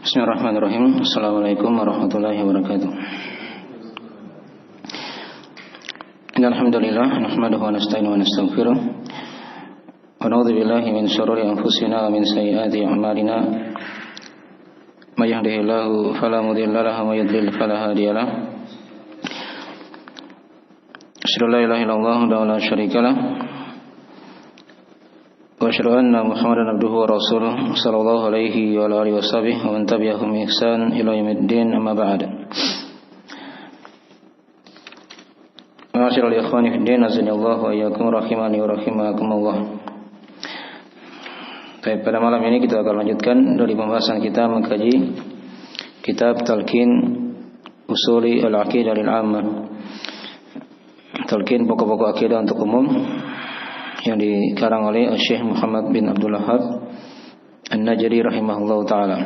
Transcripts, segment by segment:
Bismillahirrahmanirrahim. Assalamualaikum warahmatullahi wabarakatuh. Alhamdulillah, nahmaduhu wa nasta'inuhu wa nastaghfiruh. Wa na'udzu billahi min shururi anfusina wa min sayyiati a'malina. May yahdihillahu fala mudilla lahu wa may yudlil fala hadiya lahu. Asyhadu an la ilaha illallah wa la syarika lahu. Wa asyhadu anna Muhammadan abduhu wa rasuluh sallallahu alaihi wa alihi washabbihi wa man tabi'ahum bi ihsan ila yaumiddin, amma ba'd. Ma'asyiral ikhwani fid din, azanillahu wa iyyakum rahimani wa rahimakumullah. Baik, pada malam ini kita akan lanjutkan dari pembahasan kita mengkaji kitab Talqin Usuli al-Aqidah al-Ammah. Talqin pokok-pokok akidah untuk umum yang dikarang oleh Syekh Muhammad bin Abdul Wahhab An-Najdi rahimahullahu taala.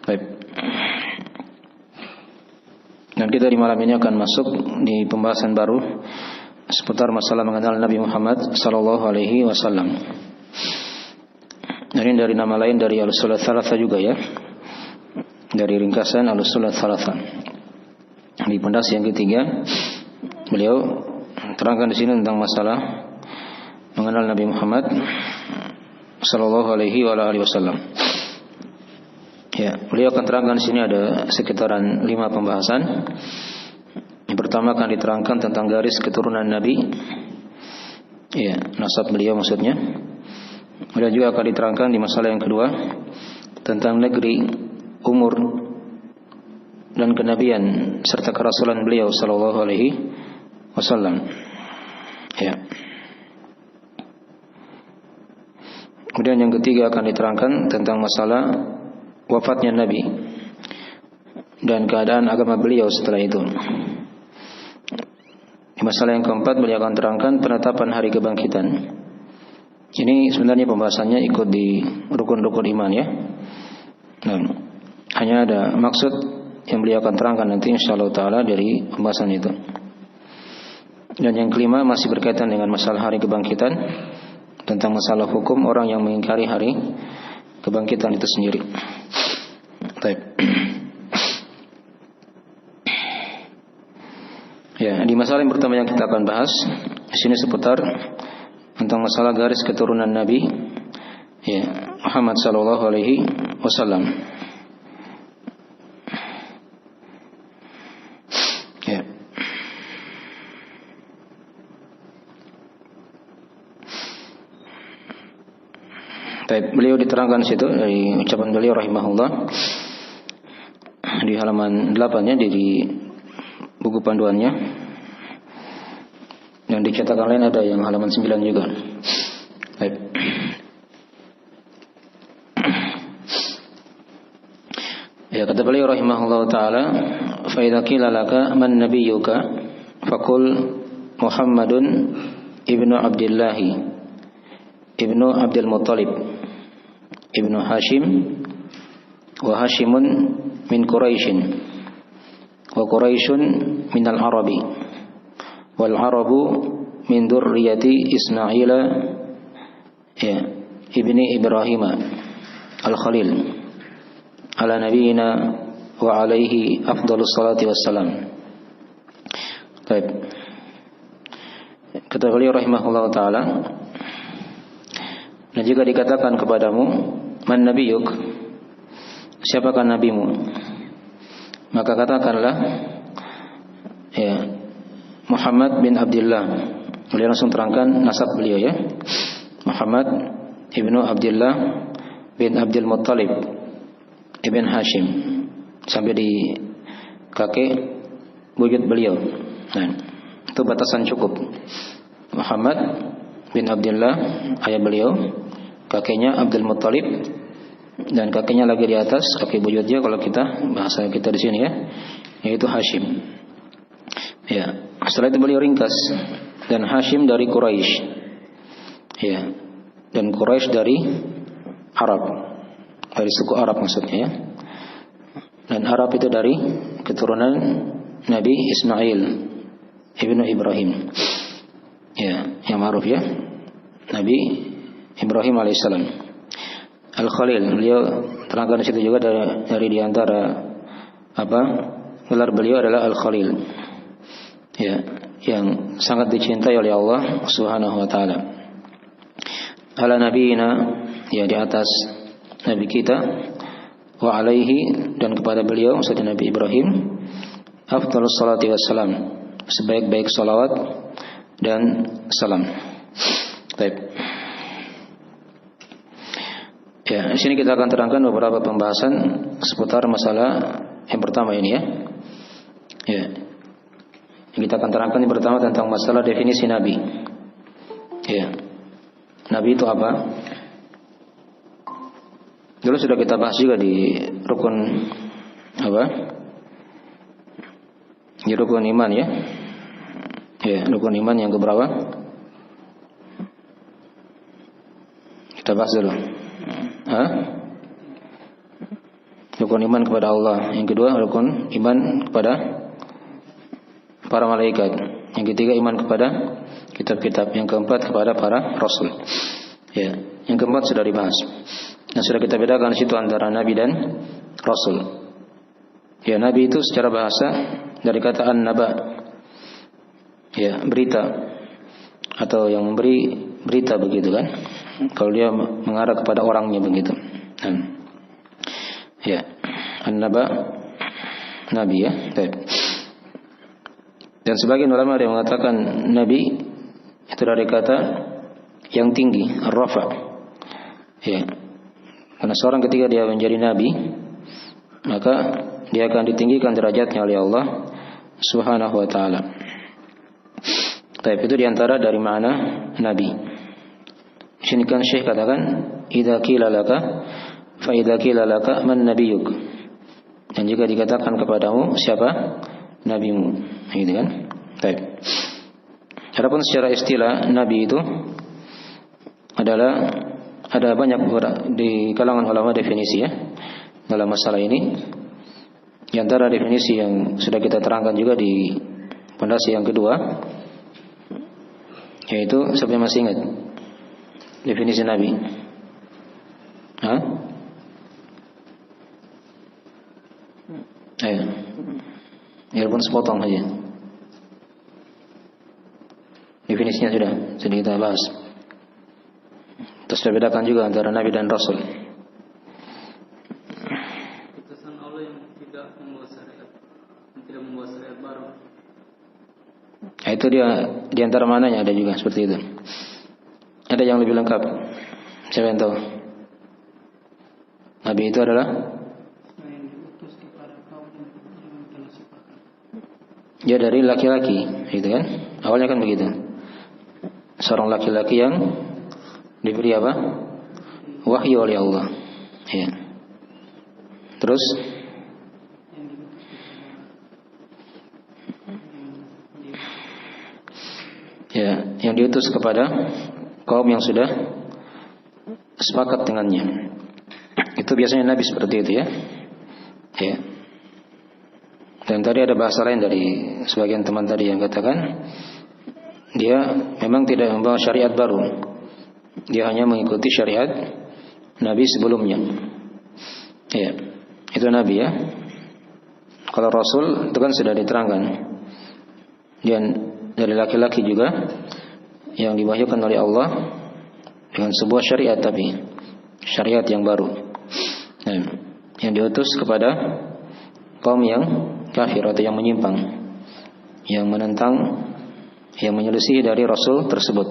Baik. Dan kita di malam ini akan masuk di pembahasan baru seputar masalah mengenal Nabi Muhammad sallallahu alaihi wasallam. Ini dari nama lain dari Al-Usul Ats-Tsalatsah juga ya. Dari ringkasan Al-Usul Ats-Tsalatsah. Di pondasi yang ketiga beliau terangkan di sini tentang masalah mengenal Nabi Muhammad sallallahu alaihi wa alihi wasallam. Ya, beliau akan terangkan di sini ada sekitaran 5 pembahasan. Yang pertama akan diterangkan tentang garis keturunan Nabi. Ya, nasab beliau maksudnya. Kemudian juga akan diterangkan di masalah yang kedua tentang negeri, umur dan kenabian serta kerasulan beliau sallallahu alaihi wasallam. Ya. Kemudian yang ketiga akan diterangkan tentang masalah wafatnya Nabi dan keadaan agama beliau setelah itu. Di masalah yang keempat beliau akan terangkan penetapan hari kebangkitan. Ini sebenarnya pembahasannya ikut di rukun-rukun iman ya. Nah, hanya ada maksud yang beliau akan terangkan nanti insyaallah taala dari pembahasan itu. Dan yang kelima masih berkaitan dengan masalah hari kebangkitan, tentang masalah hukum orang yang mengingkari hari kebangkitan itu sendiri. Baik. Ya, di masalah yang pertama yang kita akan bahas di sini seputar tentang masalah garis keturunan Nabi ya, Muhammad sallallahu alaihi wasallam. Ya. Beliau diterangkan situ dari ucapan beliau rahimahullah di halaman 8-nya di buku panduannya, dan di cetakan lain ada yang halaman 9 juga. Baik. Ya, kata beliau rahimahullah taala, fa idza qila laka man nabiyyuka faqul Muhammadun ibnu Abdullah ibnu Abdul Muttalib ibnu Hashim wa Hashimun min Quraisyin wa Quraisyun min al-Arabi wal Arabu min dzurriyyati Ismaila ya ibni Ibrahim al-Khalil ala nabiyina wa alaihi afdhalus salati wassalam. Baik. Kata beliau rahimahullah taala, dan jika dikatakan kepadamu man nabiyuk, siapakah nabimu, maka katakanlah ya Muhammad bin Abdullah. Beliau langsung terangkan nasab beliau ya, Muhammad ibnu Abdullah bin Abdul Muttalib ibn Hashim, sampai di kakek buyut beliau. Nah, itu batasan cukup. Muhammad bin Abdullah ayah beliau, kakeknya Abdul Muttalib, dan kakeknya lagi di atas, kakek buyutnya kalau kita bahasa kita di sini ya, yaitu Hashim. Ya, setelah itu beliau ringkas, dan Hashim dari Quraisy. Ya, dan Quraisy dari Arab, dari suku Arab maksudnya ya. Dan Arab itu dari keturunan Nabi Ismail ibnu Ibrahim. Ya, yang ma'ruf ya, Nabi Ibrahim alaihissalam. Al-Khalil. Beliau terangkan di situ juga dari di antara gelar beliau adalah Al-Khalil. Ya, yang sangat dicintai oleh Allah Subhanahu wa taala. Ala nabiyina, ya di atas nabi kita, wa alaihi, dan kepada beliau Sayyidina Nabi Ibrahim, afdhalus salati wassalam, sebaik-baik salawat dan salam. Baik. Ya, di sini kita akan terangkan beberapa pembahasan seputar masalah yang pertama ini ya. Ya. Kita akan terangkan yang pertama tentang masalah definisi nabi. Ya. Nabi itu apa? Dulu sudah kita bahas juga di rukun Di rukun iman ya. Ya, rukun iman yang keberapa? Kita bahas dulu. Rukun iman kepada Allah. Yang kedua rukun iman kepada para malaikat. Yang ketiga iman kepada kitab-kitab. Yang keempat kepada para rasul. Ya, yang keempat sudah dibahas. Nah, sudah kita bedakan situ antara nabi dan rasul. Ya, nabi itu secara bahasa dari kata an-naba. Ya, berita atau yang memberi berita begitu kan. Kalau dia mengarah kepada orangnya begitu. Ya, an-naba nabi ya. Baik. Dan sebagian ulama ada yang mengatakan nabi itu dari kata yang tinggi, ar-rafa. Ya. Karena seorang ketika dia menjadi nabi, maka dia akan ditinggikan derajatnya oleh Allah Subhanahu wa taala. Tapi itu diantara dari makna nabi. Di sini kan Syekh katakan, idza qila laka fa idza qila laka man nabiyyuk. Dan jika dikatakan kepadamu siapa nabimu, gitu kan? Baik. Adapun secara istilah nabi itu adalah ada banyak di kalangan ulama definisi ya dalam masalah ini. Di antara definisi yang sudah kita terangkan juga di pondasi yang kedua, yaitu siapa yang masih ingat definisi nabi? Ayo, biarpun sepotong saja. Definisinya sudah kita bahas. Terus kita bedakan juga antara nabi dan rasul. Putusan Allah yang tidak membawa syariat, yang tidak membawa syariat baru. Nah, itu dia di antara mananya ada juga seperti itu. Ada yang lebih lengkap. Siapa yang tahu? Nabi itu adalah dia dari laki-laki, gitu kan? Awalnya kan begitu. Seorang laki-laki yang diberi apa? Wahyu oleh Allah. Ya. Terus ya, yang diutus kepada kaum yang sudah sepakat dengannya. Itu biasanya nabi seperti itu ya. Ya. Dan tadi ada bahasa lain dari sebagian teman tadi yang katakan dia memang tidak membawa syariat baru. Dia hanya mengikuti syariat nabi sebelumnya. Ya, itu nabi ya. Kalau rasul itu kan sudah diterangkan. Dan dari laki-laki juga yang diwahyukan oleh Allah dengan sebuah syariat, tapi syariat yang baru. Nah, yang diutus kepada kaum yang kafir atau yang menyimpang, yang menentang, yang menyelisih dari rasul tersebut.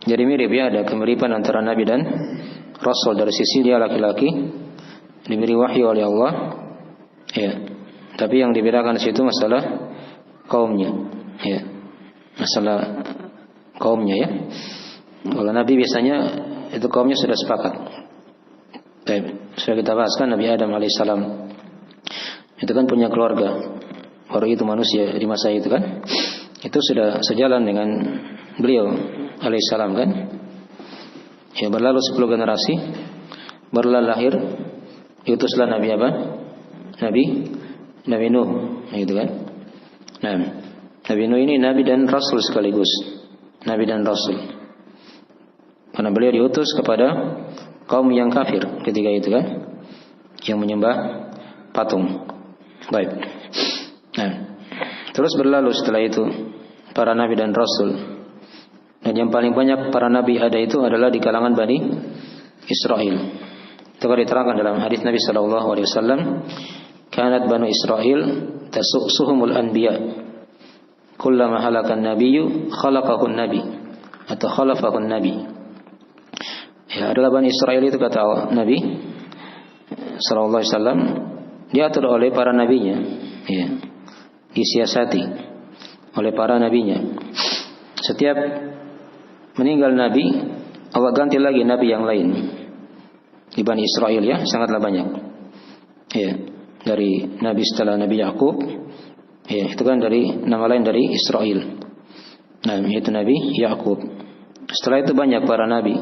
Jadi mirip ya, ada kemiripan antara nabi dan rasul. Dari sisi dia laki-laki diberi wahyu oleh Allah ya, tapi yang dibedakan di situ masalah kaumnya ya, masalah kaumnya ya. Kalau nabi biasanya itu kaumnya sudah sepakat. Sudah kita bahas kan Nabi Adam alaihissalam itu kan punya keluarga, baru itu manusia di masa itu kan, itu sudah sejalan dengan beliau alaihissalam kan. Ya, berlalu 10 generasi, barulah lahir, diutuslah Nabi apa? Nabi Nuh, gitu kan. Nah, Nabi Nuh ini nabi dan rasul sekaligus, nabi dan rasul. Karena beliau diutus kepada kaum yang kafir ketika itu kan, yang menyembah patung. Baik. Nah, terus berlalu setelah itu para nabi dan rasul. Dan yang paling banyak para nabi ada itu adalah di kalangan Bani Israel. Itu diterangkan dalam hadis Nabi sallallahu alaihi wasallam, "Kanat Banu Israel tasuhumul anbiya. Kullama halakan nabiyyu khalaqahun nabi atau khalafahun nabi." Ya, adalah Bani Israel itu kata Nabi sallallahu alaihi wasallam diatur oleh para nabinya, ya, disiasati oleh para nabinya. Setiap meninggal nabi, Allah ganti lagi nabi yang lain. Di Bani Israel ya, sangatlah banyak. Ya, dari nabi setelah Nabi Yakub, ya, itu kan dari nama lain dari Israel. Nah, yaitu Nabi Yakub. Setelah itu banyak para nabi.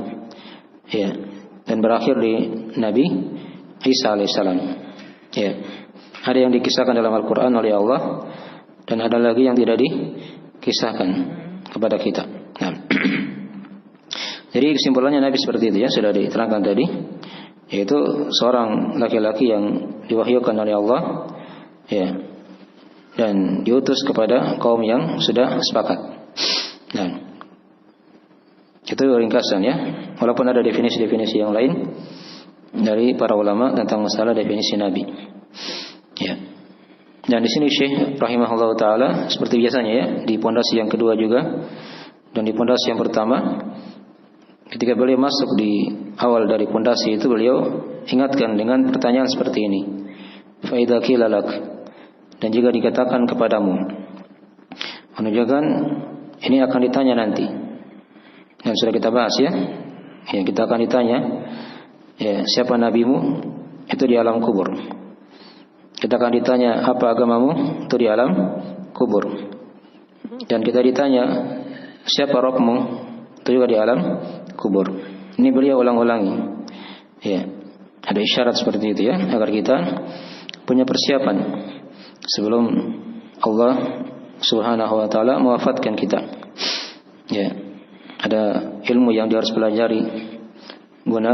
Ya, dan berakhir di Nabi Isa alaihissalam. Ya. Ada yang dikisahkan dalam Al-Qur'an oleh Allah dan ada lagi yang tidak dikisahkan kepada kita. Nah. Jadi kesimpulannya Nabi seperti itu ya, sudah diterangkan tadi, yaitu seorang laki-laki yang diwahyukan oleh Allah, ya, dan diutus kepada kaum yang sudah sepakat. Nah, itu ringkasan ya, walaupun ada definisi-definisi yang lain dari para ulama tentang masalah definisi Nabi. Ya. Dan di sini Syekh rahimahullah taala seperti biasanya ya, di pondasi yang kedua juga dan di pondasi yang pertama, ketika beliau masuk di awal dari pondasi itu, beliau ingatkan dengan pertanyaan seperti ini. Fa idza qila lak, dan jika dikatakan kepadamu, menunjukkan ini akan ditanya nanti. Dan sudah kita bahas ya. Ya, kita akan ditanya, ya, siapa nabimu? Itu di alam kubur. Kita akan ditanya apa agamamu? Itu di alam kubur. Dan kita ditanya siapa Rabbmu? Itu juga di alam kubur. Ini beliau ulang-ulangi. Ya, ada isyarat seperti itu ya, agar kita punya persiapan sebelum Allah Subhanahu wa taala mewafatkan kita. Ya, ada ilmu yang dia harus pelajari guna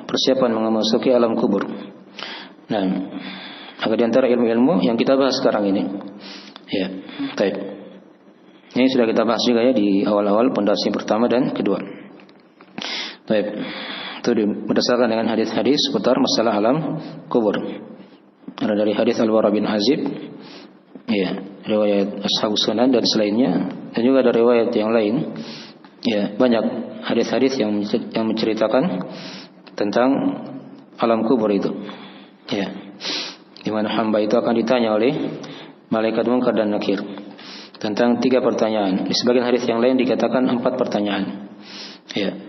persiapan memasuki alam kubur. Nah, maka di antara ilmu-ilmu yang kita bahas sekarang ini, ya, baik. Ini sudah kita bahas juga ya di awal-awal pondasi pertama dan kedua. Baik, itu berdasarkan dengan hadis-hadis seputar masalah alam kubur. Ada dari hadis Al-Bara bin Azib, ya, riwayat Ashabus Sunan dan selainnya, dan juga ada riwayat yang lain. Ya, banyak hadis-hadis yang menceritakan tentang alam kubur itu. Ya, di mana hamba itu akan ditanya oleh malaikat Munkar dan Nakir tentang 3 pertanyaan. Di sebagian hadis yang lain dikatakan 4 pertanyaan. Ya,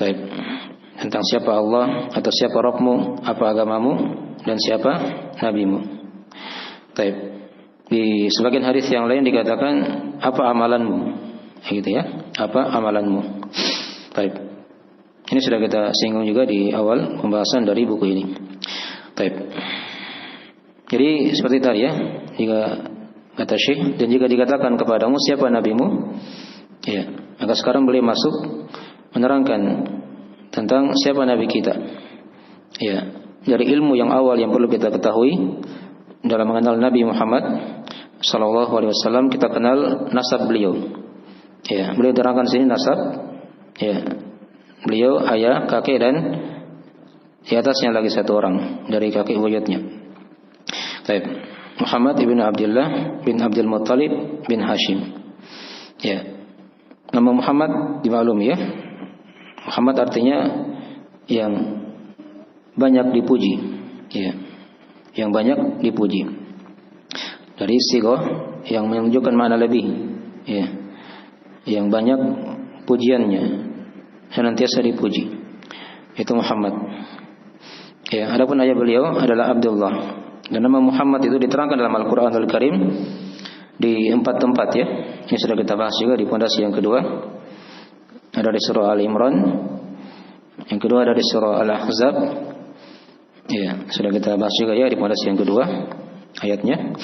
baik. Tentang siapa Allah atau siapa Rabbmu, apa agamamu, dan siapa nabimu. Baik. Di sebagian hadis yang lain dikatakan apa amalanmu. Gitu ya, apa amalanmu. Baik. Ini sudah kita singgung juga di awal pembahasan dari buku ini. Baik. Jadi seperti tadi ya, jika kata Syekh, dan jika dikatakan kepadamu siapa nabimu, ya, maka sekarang beliau masuk menerangkan tentang siapa nabi kita. Ya, dari ilmu yang awal yang perlu kita ketahui dalam mengenal Nabi Muhammad sallallahu alaihi wasallam, kita kenal nasab beliau. Ya, beliau terangkan sini nasab. Ya, beliau ayah, kakek, dan di atasnya lagi 1 orang dari kakek buyutnya. Baik. Muhammad ibn Abdullah bin Abdul Muttalib bin Hashim. Ya. Nama Muhammad dimaklumi ya. Muhammad artinya yang banyak dipuji. Ya. Yang banyak dipuji. Dari sighah yang menunjukkan makna lebih. Ya. Yang banyak pujiannya, senantiasa dipuji. Itu Muhammad. Ya, adapun ayah beliau adalah Abdullah. Dan nama Muhammad itu diterangkan dalam Al-Qur'anul Karim di 4 tempat ya. Ini sudah kita bahas juga di pondasi yang kedua. Ada di surah Al-Imran. Yang kedua ada di surah Al-Ahzab. Ya, sudah kita bahas juga ya di pondasi yang kedua ayatnya.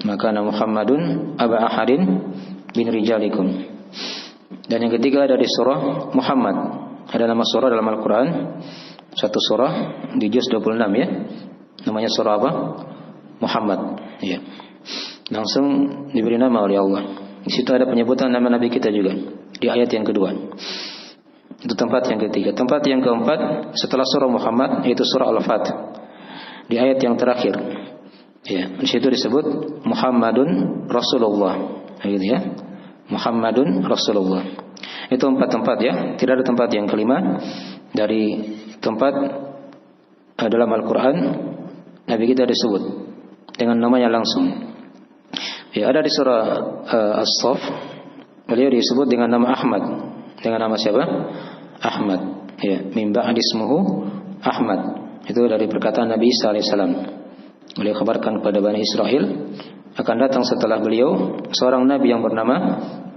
Maka nama Muhammadun aba ahadin bin rijalikum. Dan yang ketiga ada di surah Muhammad. Ada nama surah dalam Al-Quran, satu surah di juz 26 ya. Namanya surah apa? Muhammad. Ya. Langsung diberi nama oleh Allah. Di situ ada penyebutan nama Nabi kita juga di ayat yang kedua. Itu tempat yang ketiga. Tempat yang keempat setelah surah Muhammad yaitu surah Al-Fatih. Di ayat yang terakhir. Ya, di situ disebut Muhammadun Rasulullah. Gitu ya. Muhammadun Rasulullah. Itu 4 tempat ya. Tidak ada tempat yang kelima dari tempat dalam Al-Quran Nabi kita disebut dengan namanya langsung. Ya, ada di surah As-Saff beliau disebut dengan nama Ahmad. Dengan nama siapa? Ahmad. Ya, min ba'di ismuhu Ahmad. Itu dari perkataan Nabi Isa alaihissalam. Beliau kabarkan kepada Bani Israel akan datang setelah beliau seorang nabi yang bernama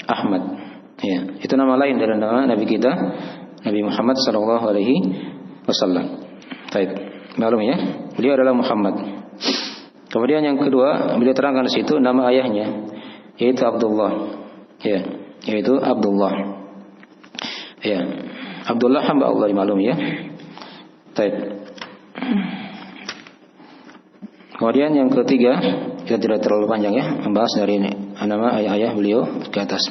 Ahmad. Ya, itu nama lain dari nama Nabi kita Nabi Muhammad sallallahu alaihi wasallam. Baik, maklum ya. Beliau adalah Muhammad. Kemudian yang kedua, beliau terangkan di situ nama ayahnya yaitu Abdullah. Ya, yaitu Abdullah. Ya, Abdullah hamba Allah dimaklum ya. Baik. Kemudian yang ketiga, kita tidak terlalu panjang ya membahas dari nama ayah-ayah beliau ke atas.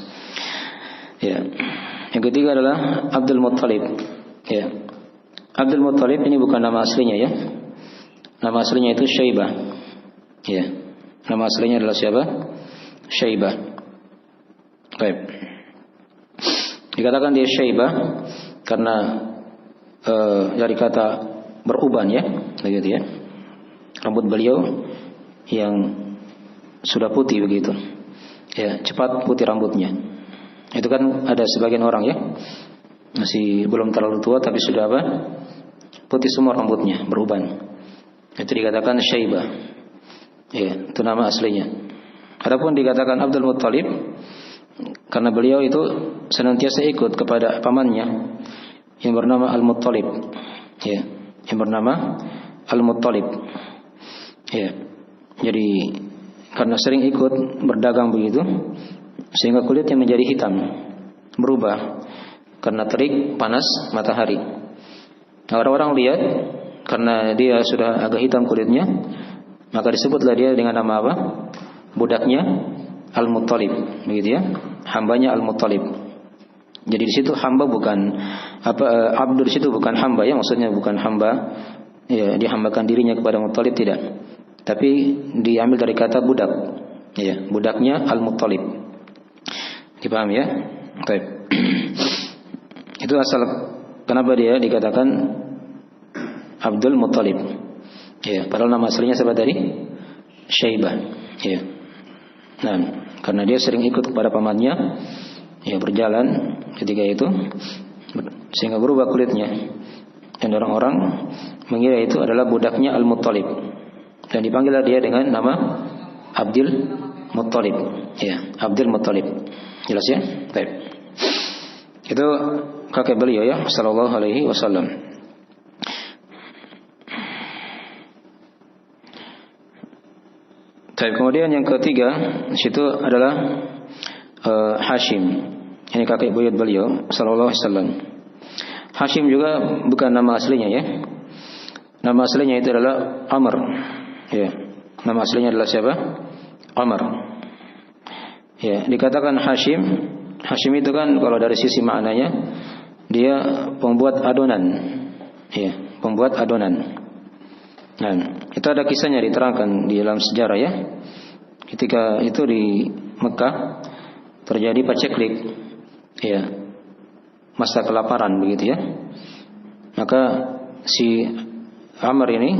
Ya. Yang ketiga adalah Abdul Muttalib. Ya. Abdul Muttalib ini bukan nama aslinya ya. Nama aslinya itu Syaibah. Ya. Nama aslinya adalah siapa? Syaibah. Baik. Dikatakan dia Syaibah karena dari kata beruban ya, begitu ya. Rambut beliau yang sudah putih begitu. Ya, cepat putih rambutnya. Itu kan ada sebagian orang ya, masih belum terlalu tua tapi sudah apa? Putih semua rambutnya, beruban. Itu dikatakan Syaibah. Ya, itu nama aslinya. Adapun dikatakan Abdul Muttalib karena beliau itu senantiasa ikut kepada pamannya yang bernama Al-Muttalib. Ya, yang bernama Al-Muttalib. Ya. Jadi karena sering ikut berdagang begitu sehingga kulitnya menjadi hitam, berubah karena terik panas matahari. Nah, orang-orang lihat karena dia sudah agak hitam kulitnya, maka disebutlah dia dengan nama apa? Budaknya Al-Muttalib, begitu ya. Hambanya Al-Muttalib. Jadi di situ hamba bukan abdu di situ bukan hamba ya, maksudnya bukan hamba ya dihambakan dirinya kepada Muttalib tidak. Tapi diambil dari kata budak. Ya, budaknya Al-Muttalib. Dipaham ya? Baik. Itu asal kenapa dia dikatakan Abdul Muttalib. Ya, padahal nama aslinya siapa tadi? Syaibah. Ya. Nah, karena dia sering ikut kepada pamannya, ya berjalan ketika itu sehingga berubah kulitnya. Dan orang-orang mengira itu adalah budaknya Al-Muttalib. Dan dipanggillah dia dengan nama Abdul Muttalib. Ya, Abdul Muttalib. Jelas ya? Baik. Itu kakek beliau ya, sallallahu alaihi wasallam. Baik, kemudian yang ketiga situ adalah Hashim. Ini kakek buyut beliau sallallahu alaihi wasallam. Hashim juga bukan nama aslinya ya. Nama aslinya itu adalah Amr. Ya, nama aslinya adalah siapa? Amr. Ya, dikatakan Hashim. Hashim itu kan kalau dari sisi maknanya dia pembuat adonan. Ya, pembuat adonan. Nah, itu ada kisahnya diterangkan di dalam sejarah ya. Ketika itu di Mekah terjadi paceklik. Ya. Masa kelaparan begitu ya. Maka si Amr ini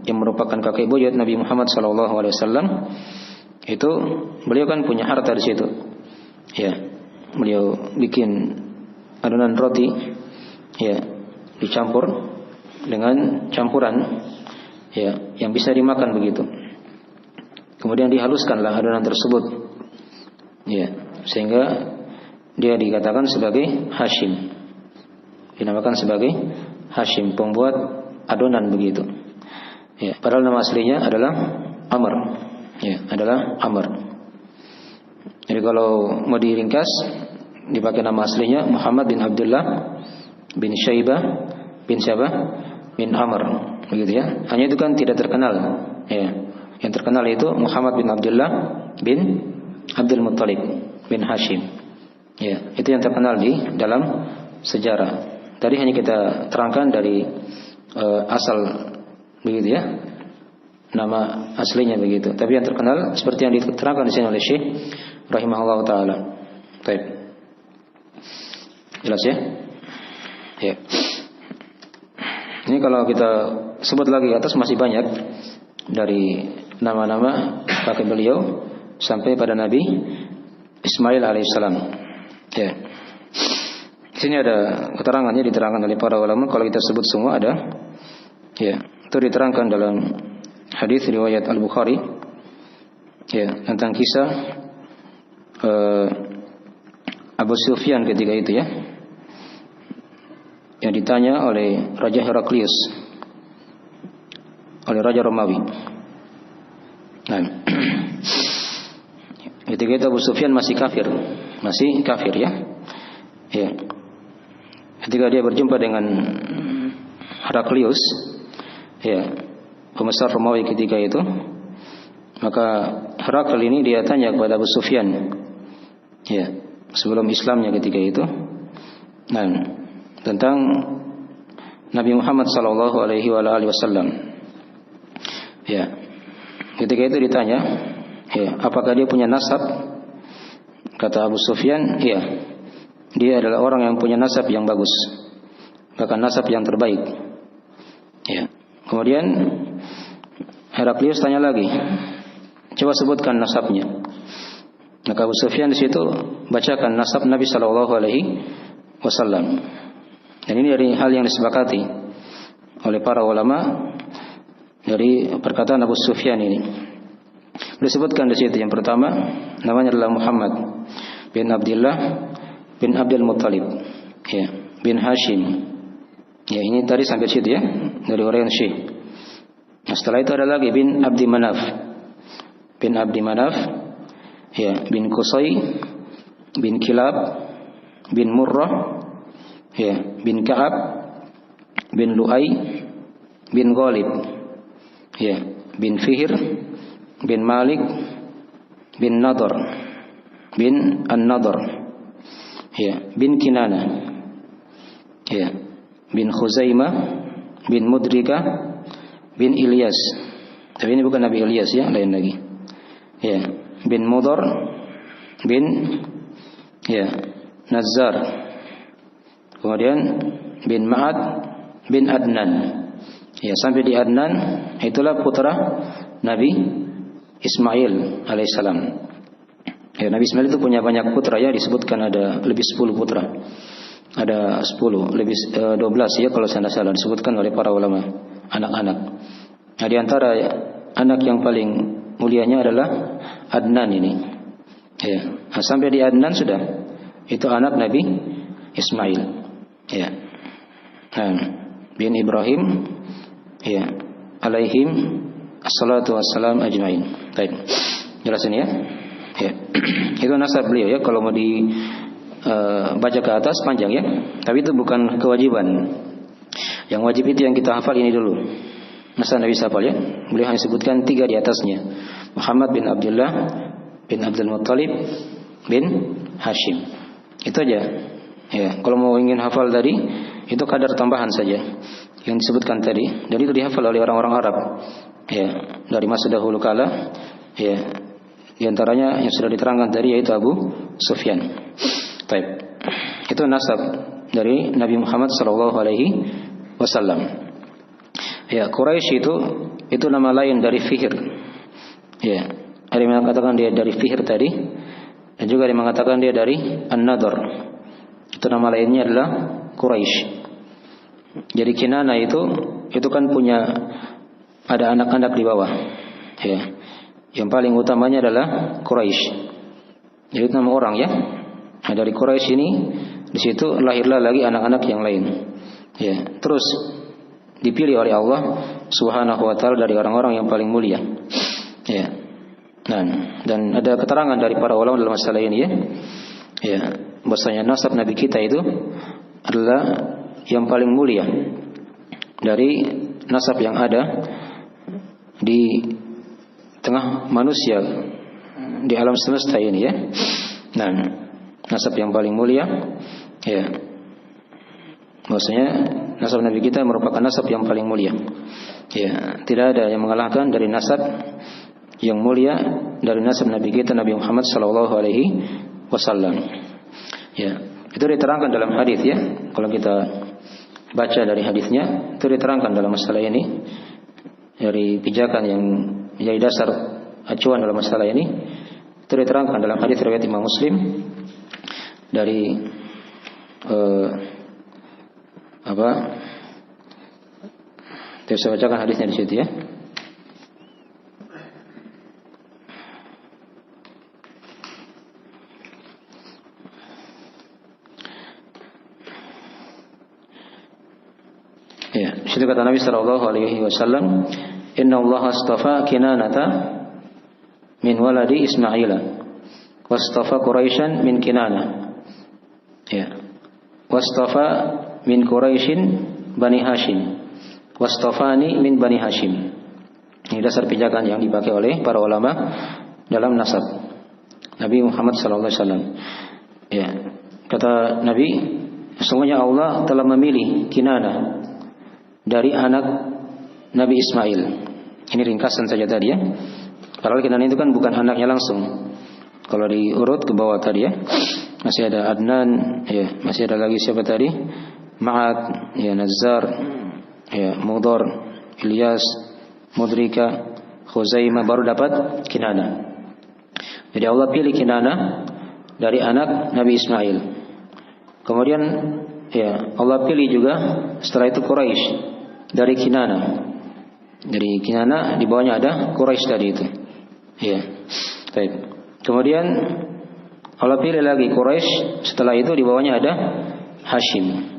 yang merupakan kakek buyut Nabi Muhammad SAW itu beliau kan punya harta di situ. Ya, beliau bikin adonan roti, ya, dicampur dengan campuran, ya, yang bisa dimakan begitu. Kemudian dihaluskanlah adonan tersebut, ya, sehingga dia dikatakan sebagai Hashim, dinamakan sebagai Hashim, pembuat adonan begitu. Ya, padahal nama aslinya adalah Amr. Ya, adalah Amr. Jadi kalau mau diringkas dipakai nama aslinya Muhammad bin Abdullah bin Syaibah bin siapa? Bin Amr, begitu ya. Hanya itu kan tidak terkenal, ya. Yang terkenal itu Muhammad bin Abdullah bin Abdul Muttalib bin Hashim. Ya, itu yang terkenal di dalam sejarah. Tadi hanya kita terangkan dari asal, begitu ya, nama aslinya begitu. Tapi yang terkenal seperti yang diterangkan di sini oleh Syekh rahimahullah taala. Baik. Jelas ya? Ya. Ini kalau kita sebut lagi atas masih banyak dari nama-nama kakek beliau sampai pada Nabi Ismail alaihissalam. Ya. Di sini ada keterangannya, diterangkan oleh para ulama. Kalau kita sebut semua ada, ya, itu diterangkan dalam hadis riwayat Al-Bukhari, ya, tentang kisah Abu Sufyan ketika itu, ya, yang ditanya oleh Raja Heraklius, oleh Raja Romawi. Nah, ketika itu Abu Sufyan masih kafir ya. Ya. Ketika dia berjumpa dengan Heraklius, ya, pembesar Romawi ketika itu, maka Heraklius ini dia tanya kepada Abu Sufyan, ya, sebelum Islamnya ketika itu, nah, tentang Nabi Muhammad sallallahu alaihi wasallam. Ya. Ketika itu ditanya, ya, apakah dia punya nasab? Kata Abu Sufyan, ya, dia adalah orang yang punya nasab yang bagus, bahkan nasab yang terbaik. Ya. Kemudian Heraklius tanya lagi, coba sebutkan nasabnya. Maka Abu Sufyan di situ bacakan nasab Nabi sallallahu alaihi wasallam. Dan ini dari hal yang disepakati oleh para ulama dari perkataan Abu Sufyan ini. Disebutkan di situ yang pertama namanya adalah Muhammad bin Abdullah bin Abdul Muttalib, ya, bin Hashim. Ya, ini tadi sampai situ ya, dari orang Syekh. Nah, setelah itu ada lagi bin Abdi Manaf. Bin Abdi Manaf, ya, bin Qusay, bin Kilab, bin Murrah, ya, bin Ka'ab, bin Lu'ay, bin Ghalib, ya, bin Fihr, bin Malik, bin Nadar, bin An-Nadar, ya, bin Kinana, ya, bin Khuzaimah, bin Mudrika, bin Ilyas. Tapi ini bukan Nabi Ilyas ya, lain lagi. Ya, bin Mudar, bin, ya, Nazar. Kemudian bin Ma'ad, bin Adnan. Ya, sampai di Adnan, itulah putra Nabi Ismail alaihissalam. Ya, Nabi Ismail itu punya banyak putra ya, disebutkan ada lebih 10 putra. Ada 10, lebih 12 ya kalau saya tidak salah, disebutkan oleh para ulama, anak-anak. Nah, di antara anak yang paling mulianya adalah Adnan ini. Ya, nah, sampai di Adnan sudah, itu anak Nabi Ismail. Ya, nah, bin Ibrahim, ya, alaihim assalatu wassalam ajmain. Baik, jelasin ya. Ya, itu nasab beliau ya. Kalau mau baca ke atas panjang ya, tapi itu bukan kewajiban. Yang wajib itu yang kita hafal ini dulu. Masa Nabi hafal ya. Beliau hanya sebutkan 3 di atasnya. Muhammad bin Abdullah bin Abdul Muttalib bin Hashim. Itu aja. Ya, kalau mau ingin hafal tadi, itu kadar tambahan saja yang disebutkan tadi. Dan itu dihafal oleh orang-orang Arab. Ya, dari masa dahulu kala. Ya, di antaranya yang sudah diterangkan tadi yaitu Abu Sufyan. Baik. Itu nasab dari Nabi Muhammad sallallahu alaihi wasallam. Ya, Quraisy itu nama lain dari Fihr. Ya, ada yang mengatakan dia dari Fihr tadi, dan juga ada yang mengatakan dia dari An-Nadar. Itu nama lainnya adalah Quraisy. Jadi Kinana itu kan punya ada anak-anak di bawah. Ya. Yang paling utamanya adalah Quraisy. Jadi nama orang ya. Nah, dari Quraisy ini di situ lahirlah lagi anak-anak yang lain. Ya, terus dipilih oleh Allah Subhanahu wa taala dari orang-orang yang paling mulia. Ya. Nah, dan ada keterangan dari para ulama dalam masalah ini ya. Ya, bahwasanya nasab Nabi kita itu adalah yang paling mulia dari nasab yang ada di tengah manusia di alam semesta ini ya. Nah, nasab yang paling mulia ya. Maksudnya nasab Nabi kita merupakan nasab yang paling mulia. Ya, tidak ada yang mengalahkan dari nasab yang mulia dari nasab Nabi kita Nabi Muhammad sallallahu alaihi wasallam. Ya, itu diterangkan dalam hadis ya. Kalau kita baca dari hadisnya, itu diterangkan dalam masalah ini dari pijakan yang menjadi dasar acuan dalam masalah ini. Itu diterangkan dalam hadis riwayat Imam Muslim dari saya bacakan hadisnya di situ ya. Ya, situ kata Nabi sallallahu alaihi wasallam, "Inna Allah astafa Kinanata min waladi Ismaila, wastafa Quraisyan min Kinana." Ya. Wastafa min Quraisyin Bani Hashim, wastafani min Bani Hashim. Ini dasar pijakan yang dipakai oleh para ulama dalam nasab Nabi Muhammad sallallahu alaihi wasallam. Ya. Kata Nabi, sesungguhnya Allah telah memilih Kinana dari anak Nabi Ismail. Ini ringkasan saja tadi ya. Padahal Kinana itu kan bukan anaknya langsung. Kalau diurut ke bawah tadi ya, masih ada Adnan, ya, masih ada lagi siapa tadi? Ma'ad, ya, Nazzar, ya, Mudhar, Ilyas, Mudrika, Khuzaimah, baru dapat Kinana. Jadi Allah pilih Kinana dari anak Nabi Ismail. Kemudian ya, Allah pilih juga setelah itu Quraisy dari Kinana. Dari Kinana di bawahnya ada Quraisy tadi itu. Ya. Baik. Kemudian Allah pilih lagi Quraisy, setelah itu di bawahnya ada Hashim.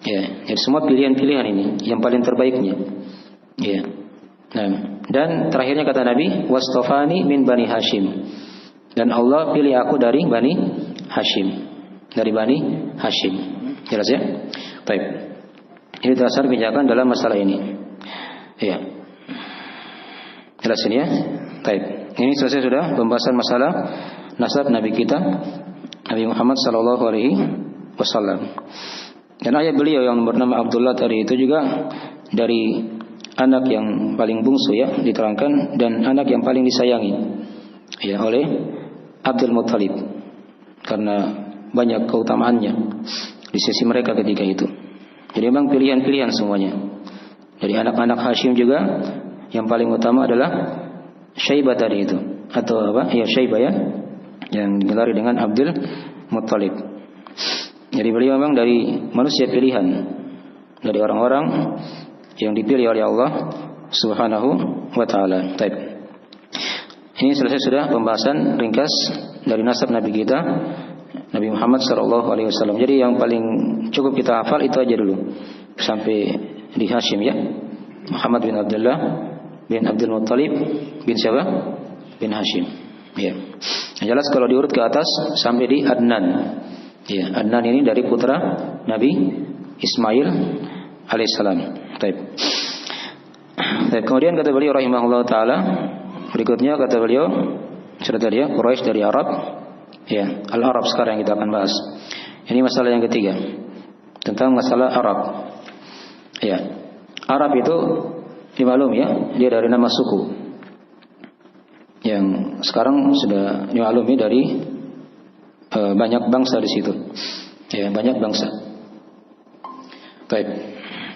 Ya, jadi semua pilihan-pilihan ini yang paling terbaiknya. Ya. Nah, dan terakhirnya kata Nabi, "Wastafani min Bani Hashim." Dan Allah pilih aku dari Bani Hashim. Dari Bani Hashim. Jelas ya? Baik. Ini dasar pijakan dalam masalah ini. Ya. Jelas ini ya? Baik. Ini selesai sudah pembahasan masalah nasab Nabi kita Nabi Muhammad sallallahu alaihi wasallam. Dan ayah beliau yang bernama Abdullah tadi itu juga dari anak yang paling bungsu ya diterangkan, dan anak yang paling disayangi ya oleh Abdul Muttalib karena banyak keutamaannya di sisi mereka ketika itu. Jadi memang pilihan-pilihan semuanya. Dari anak-anak Hashim juga yang paling utama adalah Syaibah tadi itu, atau apa? Ya, Syaibah ya, yang digelari dengan Abdul Muttalib. Jadi beliau memang dari manusia pilihan, dari orang-orang yang dipilih oleh Allah Subhanahu wa taala. Baik. Ini selesai sudah pembahasan ringkas dari nasab Nabi kita Nabi Muhammad sallallahu alaihi wasallam. Jadi yang paling cukup kita hafal itu aja dulu sampai di Hashim ya. Muhammad bin Abdullah bin Abdul Muttalib bin siapa? Bin Hashim. Ya. Yang jelas kalau diurut ke atas sampai di Adnan. Ya, Adnan ini dari putra Nabi Ismail alaihissalam. Baik. Kemudian kata beliau rahimahullah taala, berikutnya kata beliau sudah tadi ya, Quraisy dari Arab. Ya, Al-Arab sekarang yang kita akan bahas. Ini masalah yang ketiga tentang masalah Arab. Ya, Arab itu dimaklum ya, dia dari nama suku yang sekarang sudah dimaklumi dari banyak bangsa di situ. Ya, banyak bangsa. Baik.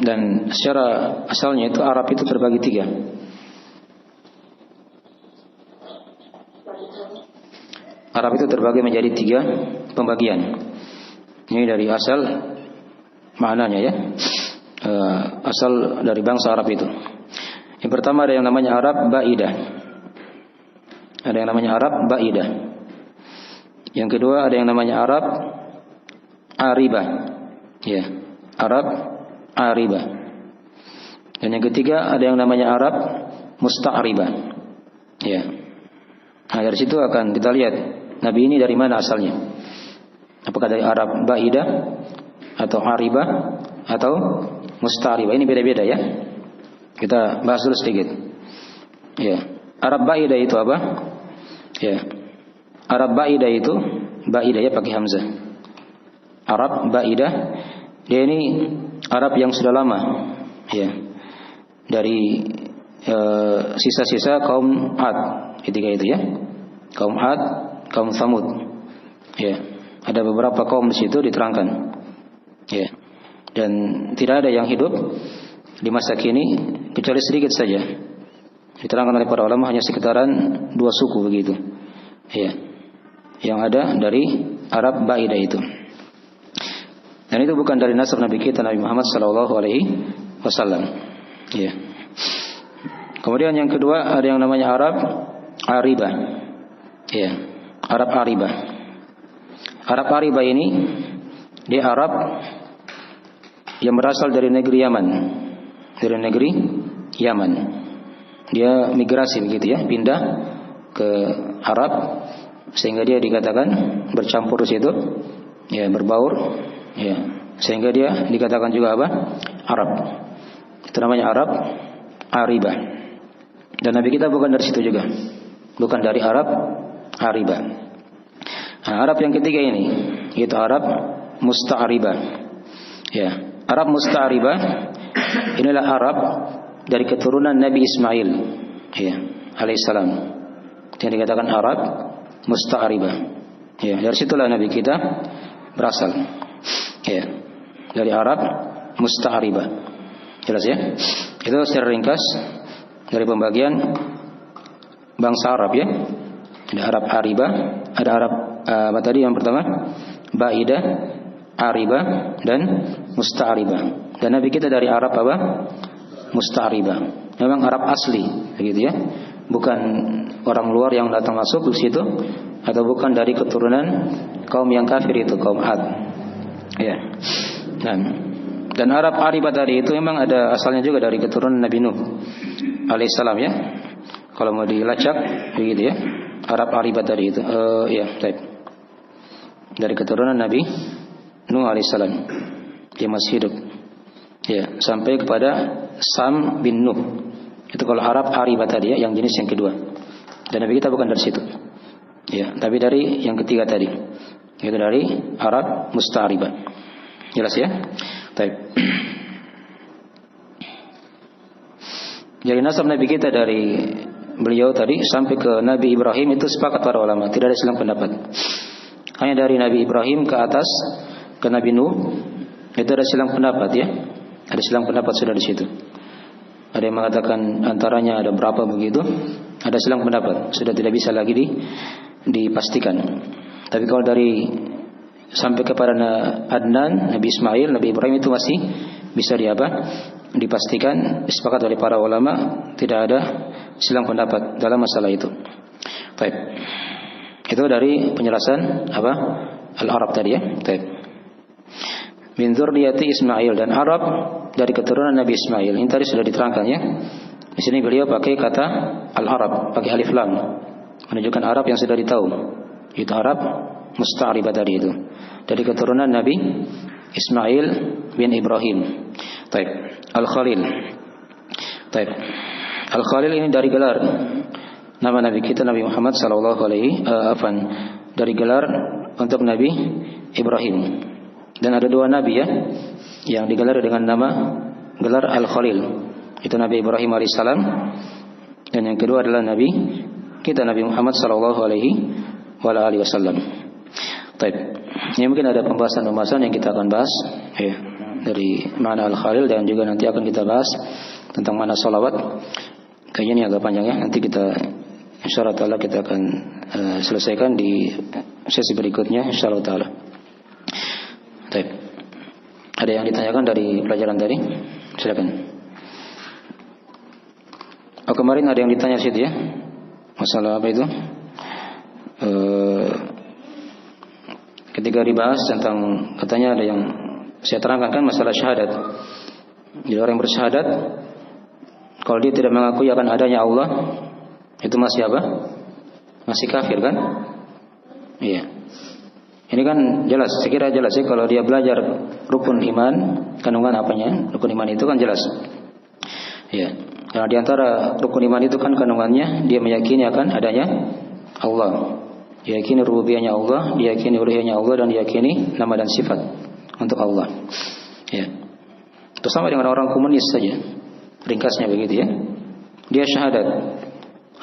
Dan secara asalnya itu Arab itu terbagi tiga. Arab itu terbagi menjadi tiga pembagian. Ini dari asal maknanya ya. Asal dari bangsa Arab itu. Yang pertama ada yang namanya Arab Ba'idah. Ada yang namanya Arab Ba'idah. Yang kedua ada yang namanya Arab Aribah. Ya, Arab Aribah. Dan yang ketiga ada yang namanya Arab Musta'ribah. Ya. Nah, dari situ akan kita lihat Nabi ini dari mana asalnya. Apakah dari Arab Ba'idah atau Aribah atau musta'ribah. Ini beda-beda ya. Kita bahas dulu sedikit. Ya, Arab ba'idah itu apa? Ya. Arab ba'idah itu ba'idah ya pakai hamzah. Arab ba'idah dia ini Arab yang sudah lama ya. Dari sisa-sisa kaum Ad ketika itu ya. Kaum Ad, kaum Tsamud. Ya. Ada beberapa kaum di situ diterangkan. Ya. Dan tidak ada yang hidup di masa kini kecuali sedikit saja. Diterangkan oleh para ulama hanya sekitaran 2 suku begitu. Ya. Yang ada dari Arab ba'idah itu. Dan itu bukan dari nasab Nabi kita Nabi Muhammad sallallahu alaihi wasallam. Ya. Kemudian yang kedua ada yang namanya Arab Aribah. Ya. Arab Aribah. Arab Aribah ini dia Arab yang berasal dari negeri Yaman. Dari negeri Yaman. Dia migrasi begitu ya, pindah ke Arab sehingga dia dikatakan bercampur di situ, ya berbaur, ya sehingga dia dikatakan juga apa? Arab. Itu namanya Arab Aribah. Dan Nabi kita bukan dari situ juga, bukan dari Arab Aribah. Nah, Arab yang ketiga ini, yaitu Arab Musta'ribah. Ya, Arab Musta'ribah inilah Arab dari keturunan Nabi Ismail, ya, alaihissalam. Yang dikatakan Arab Musta'ribah. Ya, dari situlah Nabi kita berasal. Ya, dari Arab Musta'ribah. Jelas ya? Itu secara ringkas dari pembagian bangsa Arab ya. Ada Arab Aribah, ada Arab apa tadi yang pertama? Ba'idah, Aribah dan Musta'ribah. Dan Nabi kita dari Arab apa? Musta'ribah. Memang Arab asli, begitu ya. Bukan orang luar yang datang masuk di situ, atau bukan dari keturunan kaum yang kafir itu, kaum Ad. Ya. Dan Arab Aribah tadi itu memang ada asalnya juga dari keturunan Nabi Nuh alaihissalam ya. Kalau mau dilacak begitu ya. Arab Aribah tadi itu ya, baik. Dari keturunan Nabi Nuh alaihissalam. Dia masih hidup. Ya, sampai kepada Sam bin Nuh. Itu kalau Arab Aribah tadi ya, yang jenis yang kedua. Dan Nabi kita bukan dari situ. Ya, tapi dari yang ketiga tadi. Itu dari Arab Musta'ribah. Jelas ya? Baik. Jadi nasab Nabi kita dari beliau tadi sampai ke Nabi Ibrahim itu sepakat para ulama, tidak ada silang pendapat. Hanya dari Nabi Ibrahim ke atas ke Nabi Nuh itu ada silang pendapat ya. Ada silang pendapat sudah di situ. Ada yang mengatakan antaranya ada berapa begitu. Ada silang pendapat, sudah tidak bisa lagi dipastikan. Tapi kalau dari sampai kepada Adnan, Nabi Ismail, Nabi Ibrahim itu masih bisa dipastikan, disepakati oleh para ulama, tidak ada silang pendapat dalam masalah itu. Baik. Itu dari penjelasan apa? Al-Arab tadi ya. Baik. Min dzurriyyati Ismail, dan Arab dari keturunan Nabi Ismail. Ini tadi sudah diterangkan ya. Di sini beliau pakai kata Al-Arab, pakai alif lam, menunjukkan Arab yang sudah ditahu. Itu Arab Musta'ribah tadi itu. Dari keturunan Nabi Ismail bin Ibrahim. Baik. Al-Khalil. Baik. Al-Khalil ini dari gelar nama Nabi kita Nabi Muhammad sallallahu alaihi dari gelar untuk Nabi Ibrahim. Dan ada 2 nabi ya yang digelar dengan nama gelar Al-Khalil. Itu Nabi Ibrahim alaihissalam, dan yang kedua adalah Nabi kita Nabi Muhammad sallallahu alaihi wasallam. Baik. Ini mungkin ada pembahasan yang kita akan bahas ya, dari makna Al-Khalil, dan juga nanti akan kita bahas tentang makna salawat. Kayaknya ini agak panjang ya. Nanti kita insyaallah taala kita akan selesaikan di sesi berikutnya insyaallah taala. Baik. Ada yang ditanyakan dari pelajaran tadi? Silakan. Oh, kemarin ada yang ditanya situ ya. Masalah apa itu? Ketika dibahas tentang, katanya ada yang saya terangkan kan masalah syahadat. Jadi orang yang bersyahadat, kalau dia tidak mengakui akan adanya Allah, itu masih apa? Masih kafir kan? Iya. Ini kan jelas, saya kira jelas ya kalau dia belajar rukun iman, kandungan apanya? Rukun iman itu kan jelas. Ya. Karena di antara rukun iman itu kan kandungannya dia meyakini akan adanya Allah. Diyakini rububiyahnya Allah, diyakini uluhiyahnya Allah, dan diyakini nama dan sifat untuk Allah. Ya. Itu sama dengan orang komunis saja. Ringkasnya begitu ya. Dia syahadat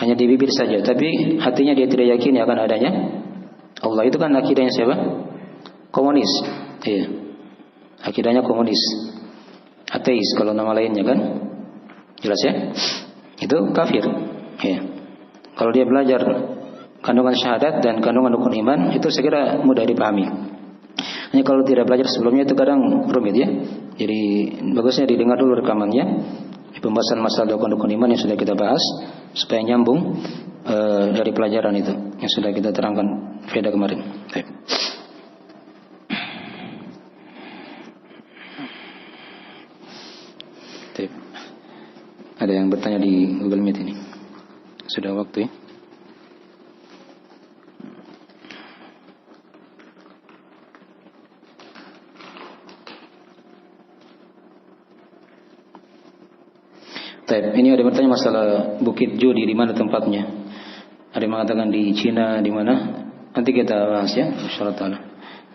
hanya di bibir saja, tapi hatinya dia tidak yakini akan adanya Allah. Itu kan akidahnya siapa? Komunis. Iya. Akidahnya komunis. Ateis kalau nama lainnya kan. Jelas ya? Itu kafir. Ya. Kalau dia belajar kandungan syahadat dan kandungan rukun iman, itu saya kira mudah dipahami. Hanya kalau tidak belajar sebelumnya itu kadang rumit ya. Jadi bagusnya didengar dulu rekamannya, pembahasan masalah rukun iman yang sudah kita bahas, supaya nyambung dari pelajaran itu yang sudah kita terangkan pada kemarin. Baik. Baik. Ada yang bertanya di Google Meet ini? Sudah waktu ya? Baik, ini ada yang bertanya masalah Bukit Jodi, di mana tempatnya? Ada yang mengatakan di Cina, di mana? Nanti kita bahas ya, insyaallah taala,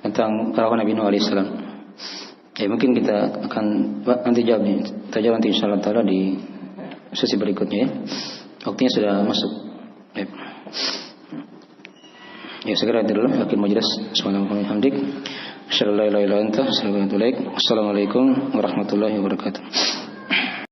tentang perawan Nabi Nuh alaihissalam. Ya, mungkin kita akan nanti jawab nih. Kita jawab nanti insyaallah taala di sesi berikutnya ya. Waktunya sudah masuk. Baik. Ya, segera dulu akhir majelis. Subhanallah, hamdik. Asyhadu an la ilaha illa anta, astaghfiruka wa atubu ilaik. Assalamualaikum warahmatullahi wabarakatuh.